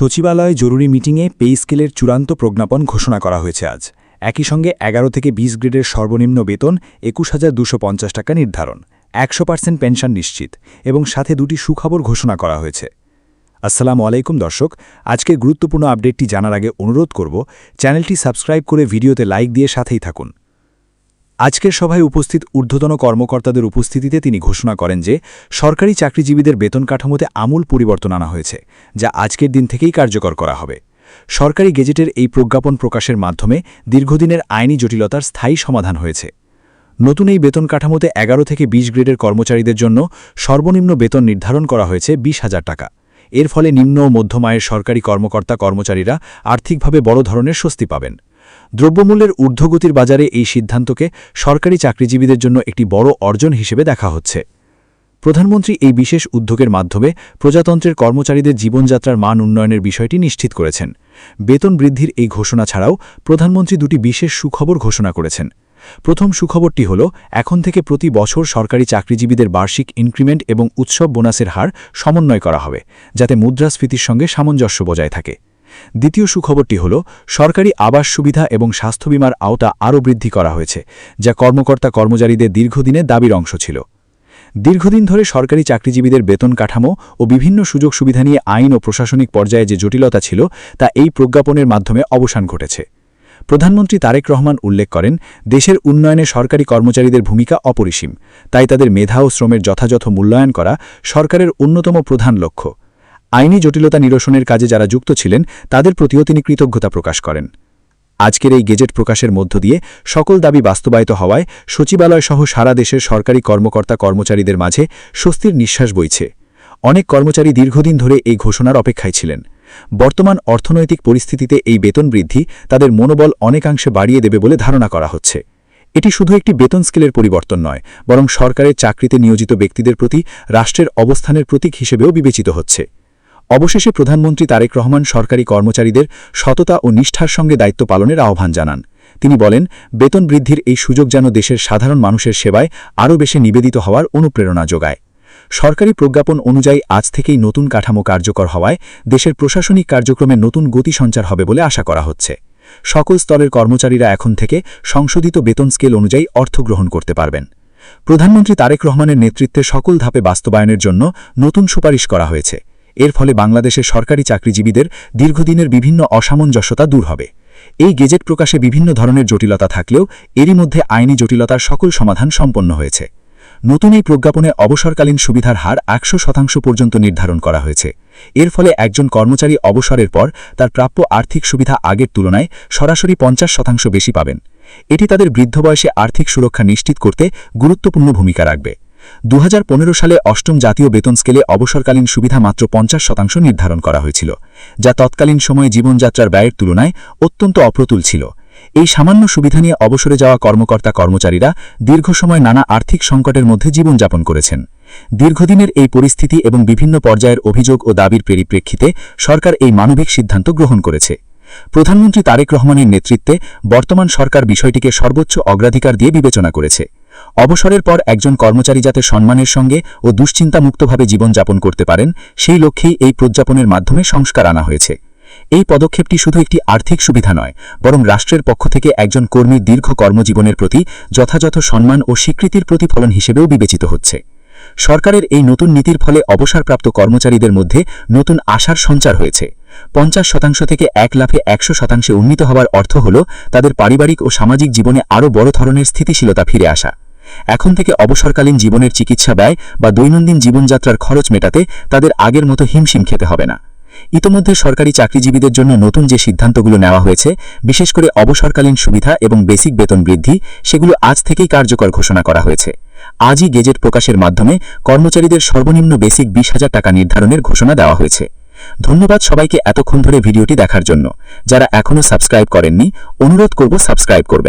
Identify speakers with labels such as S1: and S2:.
S1: সচিবালয় জরুরি মিটিংয়ে পে স্কেলের চূড়ান্ত প্রজ্ঞাপন ঘোষণা করা হয়েছে আজ। একই সঙ্গে ১১ থেকে ২০ গ্রেডের সর্বনিম্ন বেতন ২১,২৫০ টাকা নির্ধারণ, ১০০% পেনশন নিশ্চিত এবং সাথে দুটি সুখবর ঘোষণা করা হয়েছে। আসসালামু আলাইকুম দর্শক, আজকের গুরুত্বপূর্ণ আপডেটটি জানার আগে অনুরোধ করব চ্যানেলটি সাবস্ক্রাইব করে ভিডিওতে লাইক দিয়ে সাথেই থাকুন। আজকের সভায় উপস্থিত ঊর্ধ্বতন কর্মকর্তাদের উপস্থিতিতে তিনি ঘোষণা করেন যে সরকারি চাকরিজীবীদের বেতন কাঠামোতে আমূল পরিবর্তন আনা হয়েছে, যা আজকের দিন থেকেই কার্যকর করা হবে। সরকারি গেজেটের এই প্রজ্ঞাপন প্রকাশের মাধ্যমে দীর্ঘদিনের আইনি জটিলতার স্থায়ী সমাধান হয়েছে। নতুন এই বেতন কাঠামোতে ১১ থেকে ২০ গ্রেডের কর্মচারীদের জন্য সর্বনিম্ন বেতন নির্ধারণ করা হয়েছে ২০,০০০ টাকা। এর ফলে নিম্ন ও মধ্যম আয়ের সরকারি কর্মচারীরা আর্থিকভাবে বড় ধরনের স্বস্তি পাবেন। দ্রব্যমূল্যের ঊর্ধ্বগতির বাজারে এই সিদ্ধান্তকে সরকারি চাকরিজীবীদের জন্য একটি বড় অর্জন হিসেবে দেখা হচ্ছে। প্রধানমন্ত্রী এই বিশেষ উদ্যোগের মাধ্যমে প্রজাতন্ত্রের কর্মচারীদের জীবনযাত্রার মান উন্নয়নের বিষয়টি নিশ্চিত করেছেন। বেতন বৃদ্ধির এই ঘোষণা ছাড়াও প্রধানমন্ত্রী দুটি বিশেষ সুখবর ঘোষণা করেছেন। প্রথম সুখবরটি হল, এখন থেকে প্রতি বছর সরকারি চাকরিজীবীদের বার্ষিক ইনক্রিমেন্ট এবং উৎসব বোনাসের হার সমন্বয় করা হবে, যাতে মুদ্রাস্ফীতির সঙ্গে সামঞ্জস্য বজায় থাকে। দ্বিতীয় সুখবরটি হল, সরকারি আবাস সুবিধা এবং স্বাস্থ্য বীমার আওতা আরও বৃদ্ধি করা হয়েছে, যা কর্মচারীদের দীর্ঘদিনের দাবির অংশ ছিল। দীর্ঘদিন ধরে সরকারি চাকরিজীবীদের বেতন কাঠামো ও বিভিন্ন সুযোগ সুবিধা নিয়ে আইন ও প্রশাসনিক পর্যায়ে যে জটিলতা ছিল, তা এই প্রজ্ঞাপনের মাধ্যমে অবসান ঘটেছে। প্রধানমন্ত্রী তারেক রহমান উল্লেখ করেন, দেশের উন্নয়নে সরকারি কর্মচারীদের ভূমিকা অপরিসীম, তাই তাদের মেধা ও শ্রমের যথাযথ মূল্যায়ন করা সরকারের অন্যতম প্রধান লক্ষ্য। আইনি জটিলতা নিরসনের কাজে যারা যুক্ত ছিলেন, তাদের প্রতিও তিনি কৃতজ্ঞতা প্রকাশ করেন। আজকের এই গেজেট প্রকাশের মধ্য দিয়ে সকল দাবি বাস্তবায়িত হওয়ায় সচিবালয়সহ সারা দেশের সরকারি কর্মচারীদের মাঝে স্বস্তির নিঃশ্বাস বইছে। অনেক কর্মচারী দীর্ঘদিন ধরে এই ঘোষণার অপেক্ষায় ছিলেন। বর্তমান অর্থনৈতিক পরিস্থিতিতে এই বেতন বৃদ্ধি তাদের মনোবল অনেকাংশে বাড়িয়ে দেবে বলে ধারণা করা হচ্ছে। এটি শুধু একটি বেতন স্কেলের পরিবর্তন নয়, বরং সরকারের চাকরিতে নিয়োজিত ব্যক্তিদের প্রতি রাষ্ট্রের অবস্থানের প্রতীক হিসেবেও বিবেচিত হচ্ছে। অবশেষে প্রধানমন্ত্রী তারেক রহমান সরকারি কর্মচারীদের সততা ও নিষ্ঠার সঙ্গে দায়িত্ব পালনের আহ্বান জানান। তিনি বলেন, বেতন বৃদ্ধির এই সুযোগ যেন দেশের সাধারণ মানুষের সেবায় আরও বেশি নিবেদিত হওয়ার অনুপ্রেরণা যোগায়। সরকারি প্রজ্ঞাপন অনুযায়ী আজ থেকেই নতুন কাঠামো কার্যকর হওয়ায় দেশের প্রশাসনিক কার্যক্রমে নতুন গতি সঞ্চার হবে বলে আশা করা হচ্ছে। সকল স্তরের কর্মচারীরা এখন থেকে সংশোধিত বেতন স্কেল অনুযায়ী অর্থ গ্রহণ করতে পারবেন। প্রধানমন্ত্রী তারেক রহমানের নেতৃত্বে সকল ধাপে বাস্তবায়নের জন্য নতুন সুপারিশ করা হয়েছে। এর ফলে বাংলাদেশের সরকারি চাকরিজীবীদের দীর্ঘদিনের বিভিন্ন অসামঞ্জস্যতা দূর হবে। এই গেজেট প্রকাশে বিভিন্ন ধরনের জটিলতা থাকলেও এরই মধ্যে আইনি জটিলতার সকল সমাধান সম্পন্ন হয়েছে। নতুন এই প্রজ্ঞাপনে অবসরকালীন সুবিধার হার ১০০% পর্যন্ত নির্ধারণ করা হয়েছে। এর ফলে একজন কর্মচারী অবসরের পর তার প্রাপ্য আর্থিক সুবিধা আগের তুলনায় সরাসরি ৫০% বেশি পাবেন। এটি তাদের বৃদ্ধ বয়সে আর্থিক সুরক্ষা নিশ্চিত করতে গুরুত্বপূর্ণ ভূমিকা রাখবে। ২০১৫ সালে অষ্টম জাতীয় বেতন স্কেলে অবসরকালীন সুবিধা মাত্র ৫০% নির্ধারণ করা হয়েছিল, যা তৎকালীন সময়ে জীবনযাত্রার ব্যয়ের তুলনায় অত্যন্ত অপ্রতুল ছিল। এই সামান্য সুবিধা নিয়ে অবসরে যাওয়া কর্মচারীরা দীর্ঘ সময় নানা আর্থিক সংকটের মধ্যে জীবনযাপন করেছেন। দীর্ঘদিনের এই পরিস্থিতি এবং বিভিন্ন পর্যায়ের অভিযোগ ও দাবির পরিপ্রেক্ষিতে সরকার এই মানবিক সিদ্ধান্ত গ্রহণ করেছে। প্রধানমন্ত্রী তারেক রহমানের নেতৃত্বে বর্তমান সরকার বিষয়টিকে সর্বোচ্চ অগ্রাধিকার দিয়ে বিবেচনা করেছে। অবসরের পর একজন কর্মচারী যাতে সম্মানের সঙ্গে ও দুশ্চিন্তামুক্তভাবে জীবনযাপন করতে পারেন, সেই লক্ষ্যেই এই প্রজ্ঞাপনের মাধ্যমে সংস্কার আনা হয়েছে। এই পদক্ষেপটি শুধু একটি আর্থিক সুবিধা নয়, বরং রাষ্ট্রের পক্ষ থেকে একজন কর্মীর দীর্ঘ কর্মজীবনের প্রতি যথাযথ সম্মান ও স্বীকৃতির প্রতিফলন হিসেবেও বিবেচিত হচ্ছে। সরকারের এই নতুন নীতির ফলে অবসরপ্রাপ্ত কর্মচারীদের মধ্যে নতুন আশার সঞ্চার হয়েছে। ৫০% থেকে ১ লাফে ১০০% উন্নীত হওয়ার অর্থ হল তাদের পারিবারিক ও সামাজিক জীবনে আরও বড় ধরনের স্থিতিশীলতা ফিরে আসা। এখন থেকে অবসরকালীন জীবনের চিকিৎসা ব্যয় বা দৈনন্দিন জীবনযাত্রার খরচ মেটাতে তাদের আগের মতো হিমশিম খেতে হবে না। ইতোমধ্যে সরকারি চাকরিজীবীদের জন্য নতুন যে সিদ্ধান্তগুলো নেওয়া হয়েছে, বিশেষ করে অবসরকালীন সুবিধা এবং বেসিক বেতন বৃদ্ধি, সেগুলো আজ থেকেই কার্যকর ঘোষণা করা হয়েছে। আজই গেজেট প্রকাশের মাধ্যমে কর্মচারীদের সর্বনিম্ন বেসিক ২০,০০০ টাকা নির্ধারণের ঘোষণা দেওয়া হয়েছে। ধন্যবাদ সবাইকে এতক্ষণ ধরে ভিডিওটি দেখার জন্য। যারা এখনও সাবস্ক্রাইব করেননি, অনুরোধ করব সাবস্ক্রাইব করবেন।